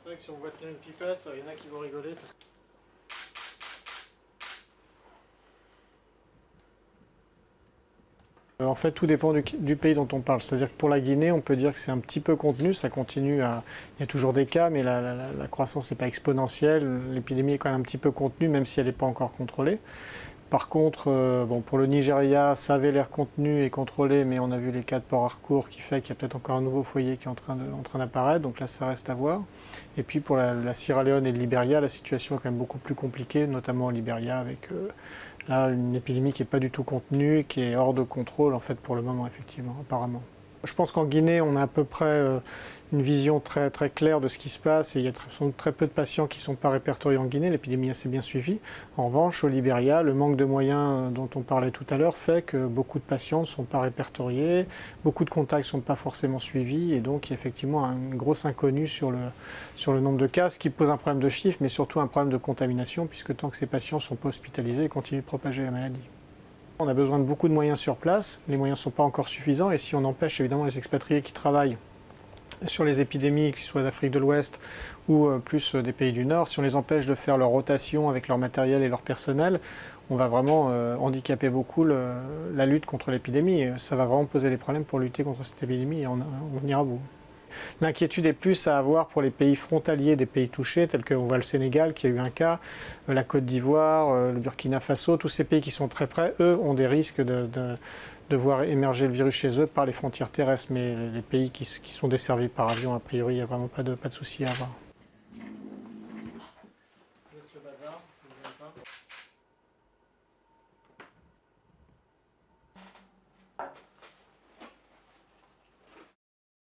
C'est vrai que si on voit tenir une pipette, il y en a qui vont rigoler. En fait, tout dépend du pays dont on parle. C'est-à-dire que pour la Guinée, on peut dire que c'est un petit peu contenu, ça continue à... Il y a toujours des cas, mais la croissance n'est pas exponentielle. L'épidémie est quand même un petit peu contenue, même si elle n'est pas encore contrôlée. Par contre, bon, pour le Nigeria, ça avait l'air contenu et contrôlé, mais on a vu les cas de Port Harcourt qui fait qu'il y a peut-être encore un nouveau foyer qui est en train d'apparaître, donc là ça reste à voir. Et puis pour la Sierra Leone et le Libéria, la situation est quand même beaucoup plus compliquée, notamment au Libéria avec là une épidémie qui n'est pas du tout contenue, qui est hors de contrôle en fait pour le moment effectivement, apparemment. Je pense qu'en Guinée, on a à peu près une vision très claire de ce qui se passe et il y a très peu de patients qui ne sont pas répertoriés en Guinée, l'épidémie est assez bien suivie. En revanche, au Libéria, le manque de moyens dont on parlait tout à l'heure fait que beaucoup de patients ne sont pas répertoriés, beaucoup de contacts ne sont pas forcément suivis et donc il y a effectivement une grosse inconnue sur le nombre de cas, ce qui pose un problème de chiffre mais surtout un problème de contamination puisque tant que ces patients ne sont pas hospitalisés, ils continuent de propager la maladie. On a besoin de beaucoup de moyens sur place, les moyens ne sont pas encore suffisants et si on empêche évidemment les expatriés qui travaillent sur les épidémies, que ce soit d'Afrique de l'Ouest ou plus des pays du Nord, si on les empêche de faire leur rotation avec leur matériel et leur personnel, on va vraiment handicaper beaucoup la lutte contre l'épidémie. Ça va vraiment poser des problèmes pour lutter contre cette épidémie et on ira au bout. L'inquiétude est plus à avoir pour les pays frontaliers des pays touchés, tels qu'on voit le Sénégal qui a eu un cas, la Côte d'Ivoire, le Burkina Faso, tous ces pays qui sont très près, eux, ont des risques de voir émerger le virus chez eux par les frontières terrestres. Mais les pays qui sont desservis par avion, a priori, il n'y a vraiment pas de souci à avoir.